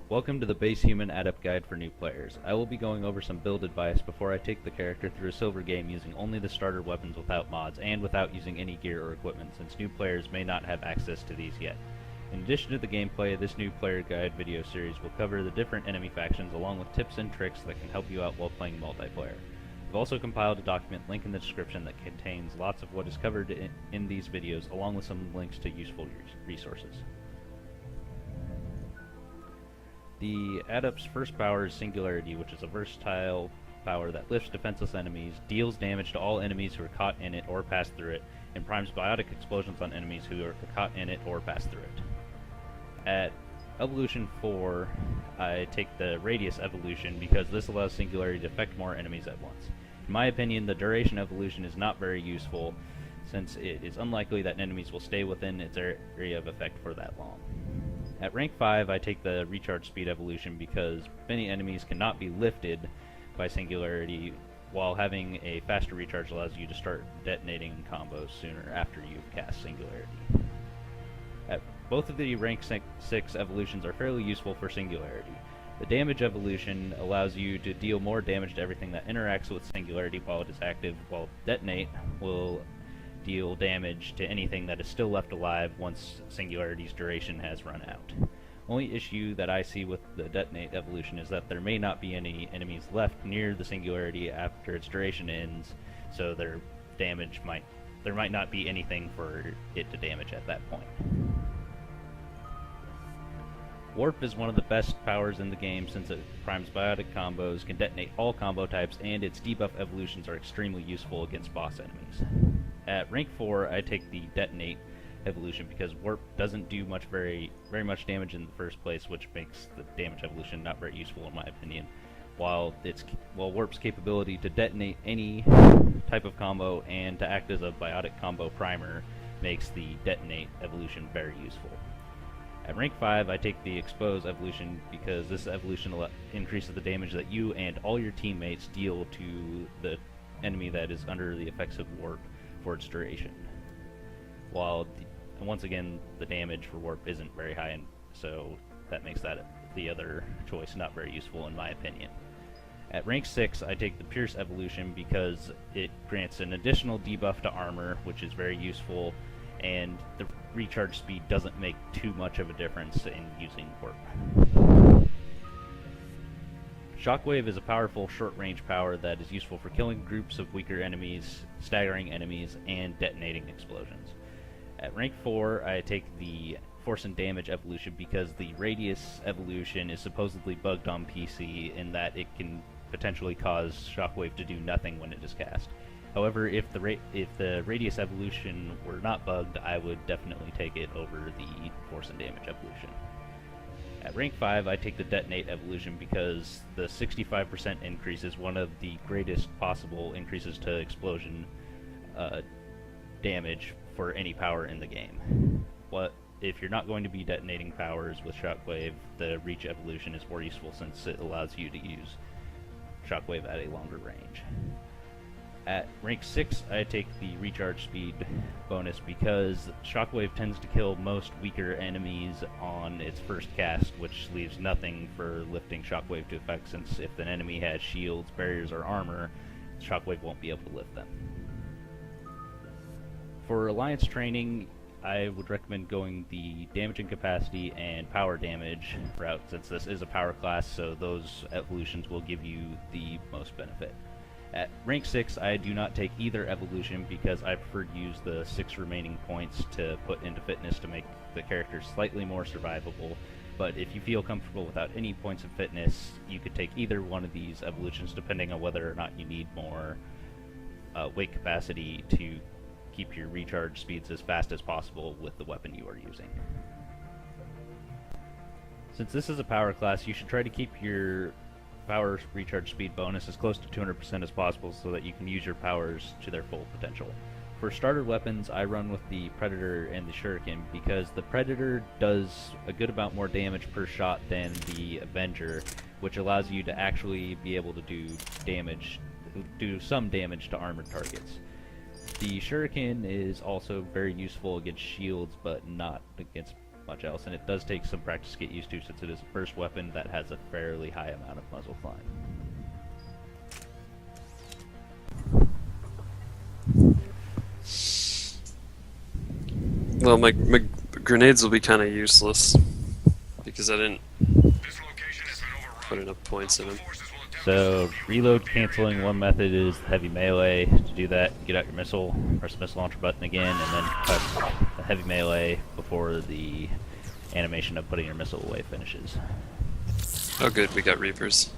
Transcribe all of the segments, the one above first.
Welcome to the Base Human Adept Guide for new players. I will be going over some build advice before I take the character through a silver game using only the starter weapons without mods and without using any gear or equipment, since new players may not have access to these yet. In addition to the gameplay, this new player guide video series will cover the different enemy factions along with tips and tricks that can help you out while playing multiplayer. I've also compiled a document link in the description that contains lots of what is covered in these videos along with some links to useful resources. The Adept's first power is Singularity, which is a versatile power that lifts defenseless enemies, deals damage to all enemies who are caught in it or pass through it, and primes biotic explosions on enemies who are caught in it or pass through it. At Evolution 4, I take the Radius Evolution because this allows Singularity to affect more enemies at once. In my opinion, the Duration Evolution is not very useful, since it is unlikely that enemies will stay within its area of effect for that long. At rank 5, I take the Recharge Speed Evolution because many enemies cannot be lifted by Singularity, while having a faster recharge allows you to start detonating combos sooner after you've cast Singularity. Both of the rank 6 evolutions are fairly useful for Singularity. The Damage Evolution allows you to deal more damage to everything that interacts with Singularity while it is active, while Detonate will deal damage to anything that is still left alive once Singularity's duration has run out. Only issue that I see with the Detonate evolution is that there may not be any enemies left near the Singularity after its duration ends, so there might not be anything for it to damage at that point. Warp is one of the best powers in the game since it primes biotic combos, can detonate all combo types, and its debuff evolutions are extremely useful against boss enemies. At rank 4, I take the Detonate evolution because Warp doesn't do very much damage in the first place, which makes the damage evolution not very useful in my opinion. While Warp's capability to detonate any type of combo and to act as a biotic combo primer makes the Detonate evolution very useful. At rank 5, I take the Expose evolution because this evolution increases the damage that you and all your teammates deal to the enemy that is under the effects of Warp for its duration. Once again, the damage for Warp isn't very high, and so that makes that the other choice not very useful in my opinion. At rank 6, I take the Pierce evolution because it grants an additional debuff to armor, which is very useful, and the recharge speed doesn't make too much of a difference in using Warp. Shockwave is a powerful short-range power that is useful for killing groups of weaker enemies, staggering enemies, and detonating explosions. At rank 4, I take the Force and Damage evolution because the Radius evolution is supposedly bugged on PC in that it can potentially cause Shockwave to do nothing when it is cast. However, if the Radius evolution were not bugged, I would definitely take it over the Force and Damage evolution. At rank 5, I take the Detonate evolution because the 65% increase is one of the greatest possible increases to explosion damage for any power in the game. If you're not going to be detonating powers with Shockwave, the Reach evolution is more useful since it allows you to use Shockwave at a longer range. At rank 6, I take the Recharge Speed bonus because Shockwave tends to kill most weaker enemies on its first cast, which leaves nothing for lifting Shockwave to effect, since if an enemy has shields, barriers, or armor, Shockwave won't be able to lift them. For Alliance training, I would recommend going the Damage and Capacity and Power Damage route, since this is a power class, so those evolutions will give you the most benefit. At rank 6, I do not take either evolution because I prefer to use the 6 remaining points to put into fitness to make the character slightly more survivable, but if you feel comfortable without any points of fitness, you could take either one of these evolutions depending on whether or not you need more weight capacity to keep your recharge speeds as fast as possible with the weapon you are using. Since this is a power class, you should try to keep your power recharge speed bonus as close to 200% as possible so that you can use your powers to their full potential. For starter weapons, I run with the Predator and the Shuriken because the Predator does a good amount more damage per shot than the Avenger, which allows you to actually be able to do some damage to armored targets. The Shuriken is also very useful against shields, but not against much else, and it does take some practice to get used to since it is a first weapon that has a fairly high amount of muzzle climb. Well, my grenades will be kind of useless because I didn't put enough points in them. So, reload canceling, one method is heavy melee. To do that, get out your missile, press the missile launcher button again, and then press the heavy melee before the animation of putting your missile away finishes. Oh good, we got Reapers.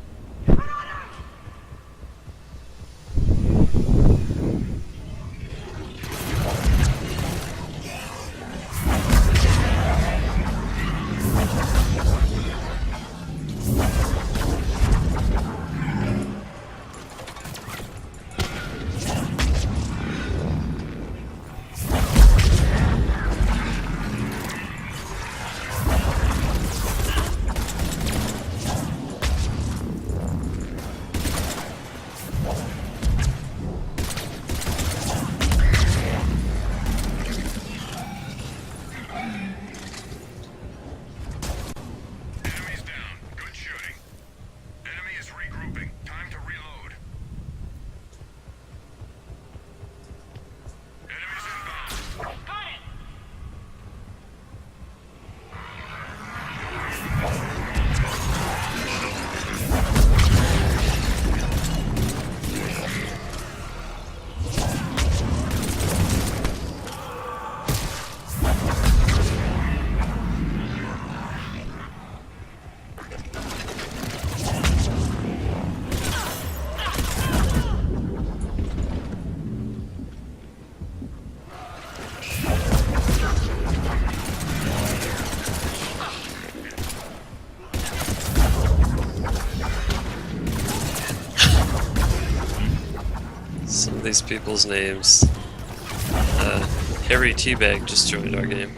Some of these people's names. Harry Teabag just joined our game.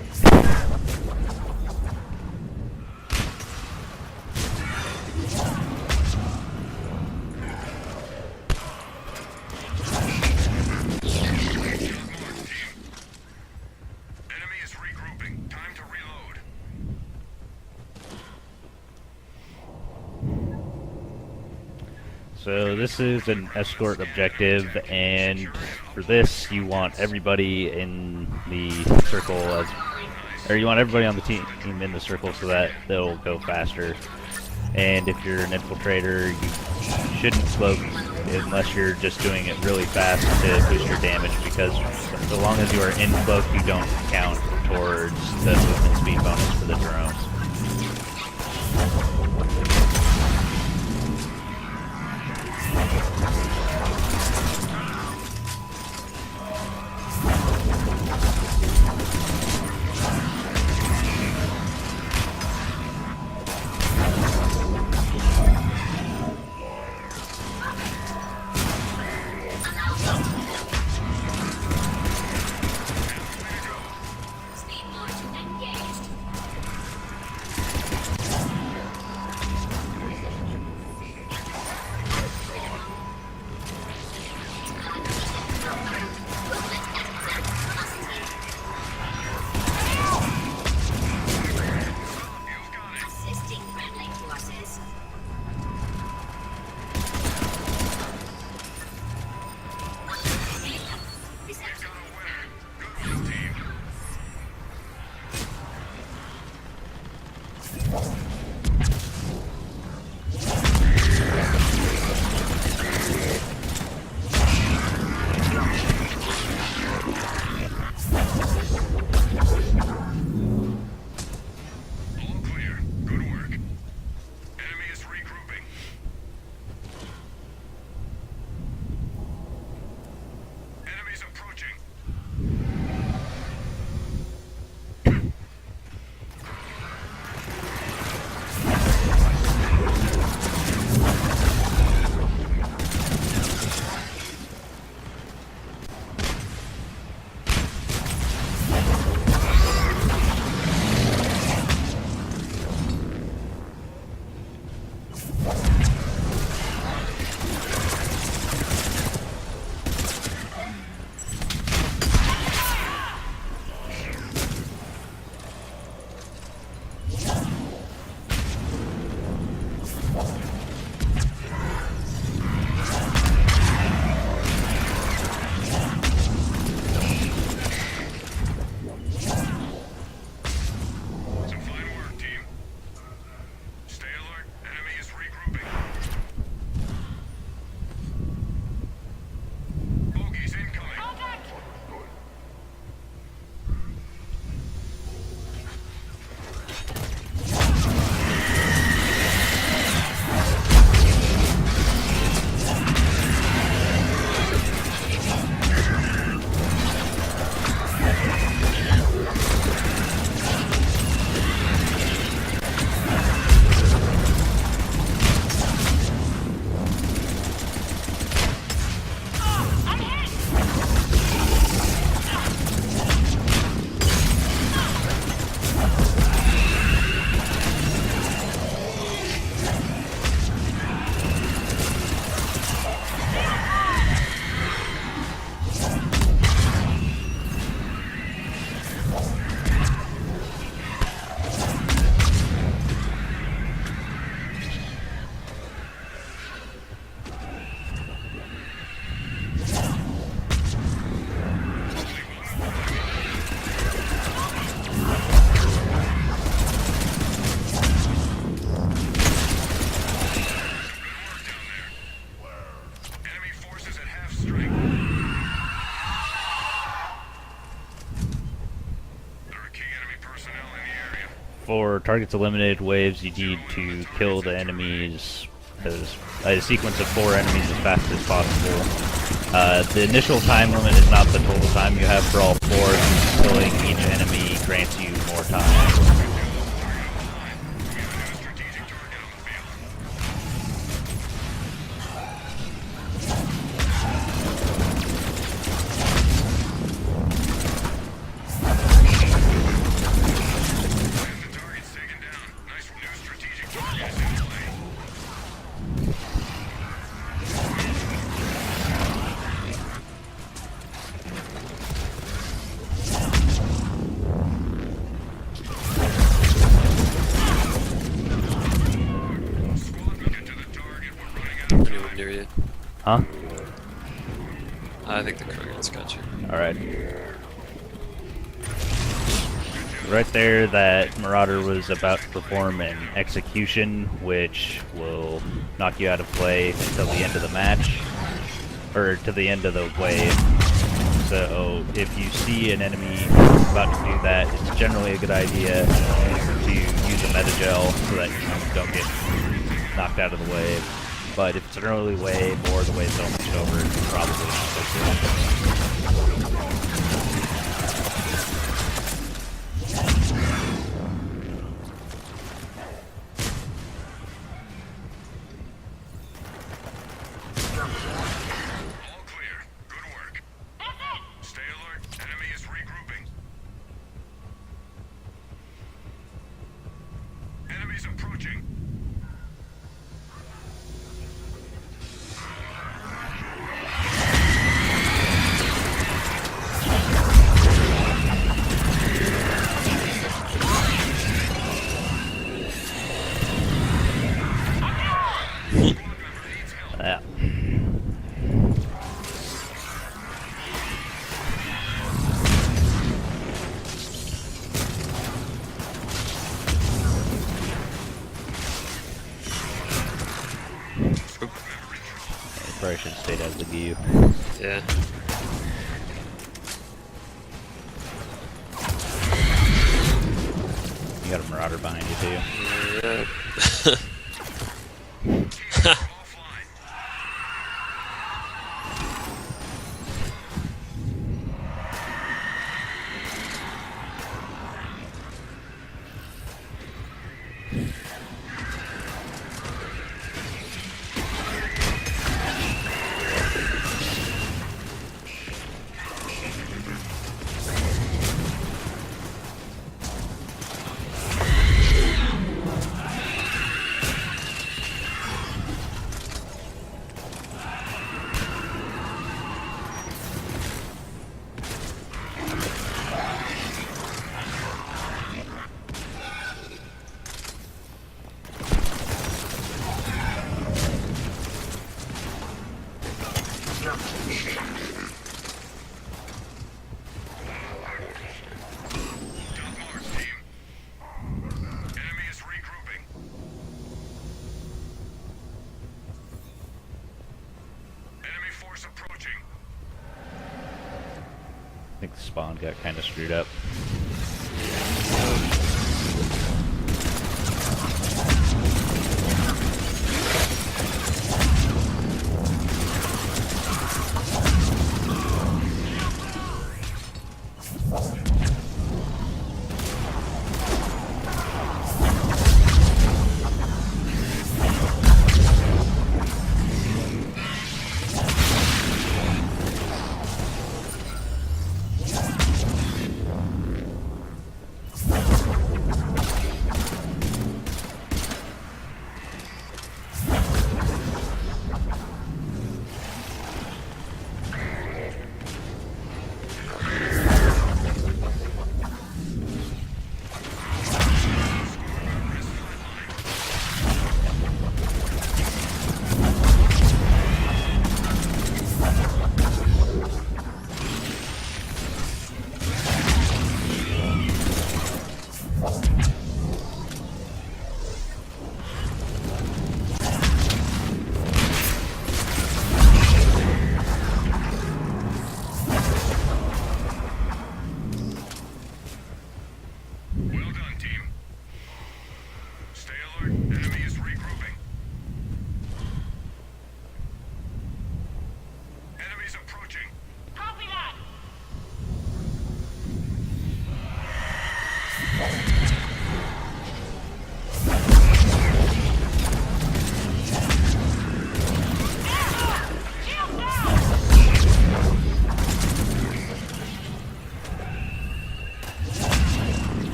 So this is an escort objective, and for this you want everybody in the circle or you want everybody on the team in the circle so that they'll go faster. And if you're an infiltrator, you shouldn't cloak unless you're just doing it really fast to boost your damage, because so long as you are in cloak, you don't count towards the movement speed bonus for the drones. For targets eliminated waves, you need to kill the enemies as a sequence of 4 enemies as fast as possible. The initial time limit is not the total time you have for all 4. Killing each enemy grants you more time. Anyone near you? Huh? I think the Krogan's got you. Alright. Right there, that Marauder was about to perform an execution, which will knock you out of play until the end of the match, or to the end of the wave. So if you see an enemy about to do that, it's generally a good idea to use a meta-gel so that you don't get knocked out of the wave. But if it's an early wave or the wave's almost over, it's probably not so good. Yeah. Probably should have stayed out of the view. Yeah. You got a Marauder behind you too. Yeah. I think the spawn got kind of screwed up.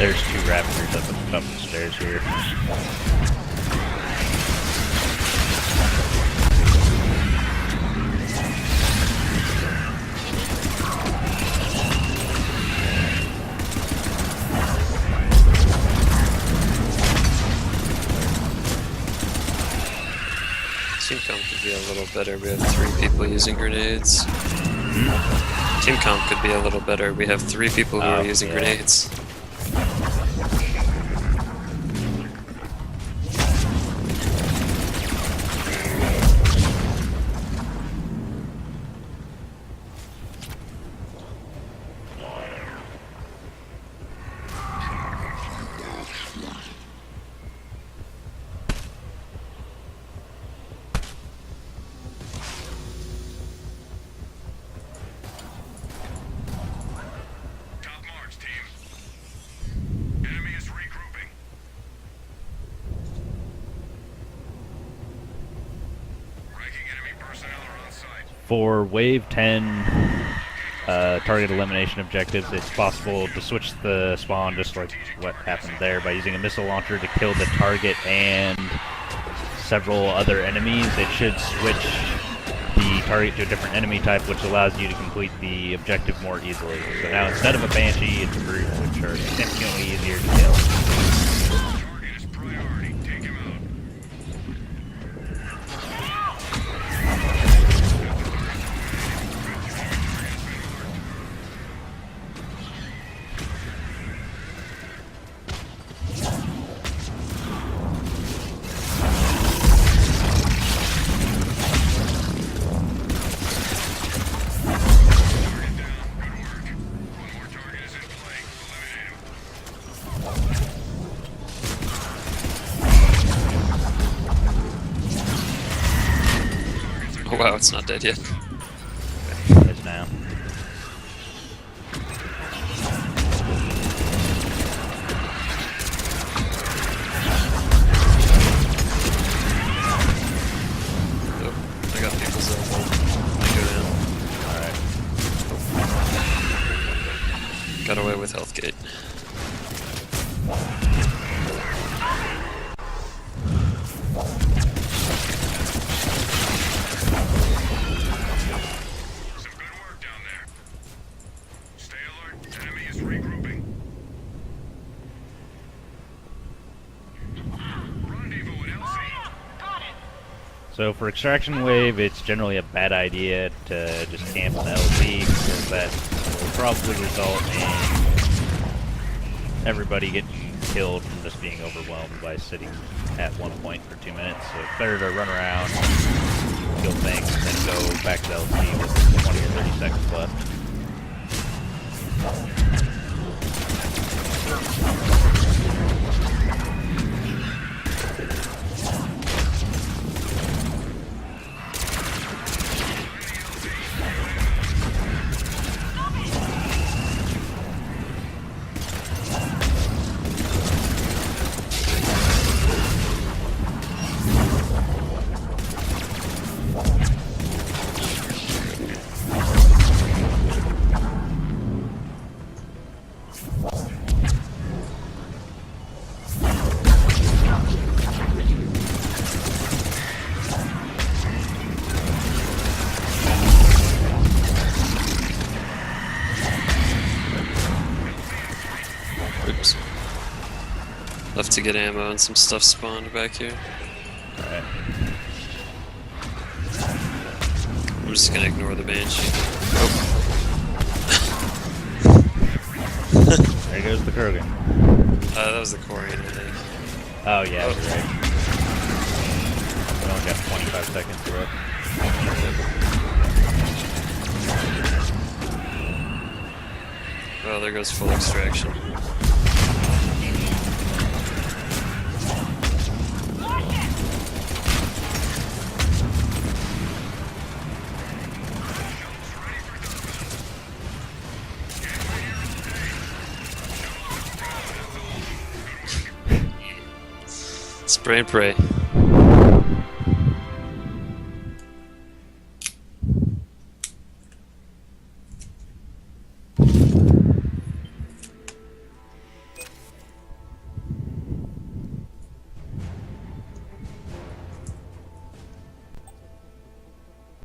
There's 2 Ravagers up the stairs here. Team comp could be a little better. We have 3 people using grenades. Team comp could be a little better. We have 3 people who are using grenades. For Wave 10 target elimination objectives, it's possible to switch the spawn just like what happened there by using a missile launcher to kill the target and several other enemies. It should switch the target to a different enemy type, which allows you to complete the objective more easily. So now instead of a Banshee, it's a Brute, which are significantly easier to kill. Oh wow, it's not dead yet. It is now. Oh, I got people's elbow. I go down. Alright. Got away with health gate. So for Extraction Wave, it's generally a bad idea to just camp an LZ, because that will probably result in everybody getting killed from just being overwhelmed by sitting at one point for 2 minutes. So it's better to run around, kill things, and then go back to LZ with 20 or 30 seconds left. Oops. Left to get ammo and some stuff spawned back here. Alright. I'm just gonna ignore the Banshee. Oh. There goes the Krogan. That was the Corian, I think. Oh yeah, you're right. We only got 25 seconds left. Oh, there goes full extraction. Spray and pray.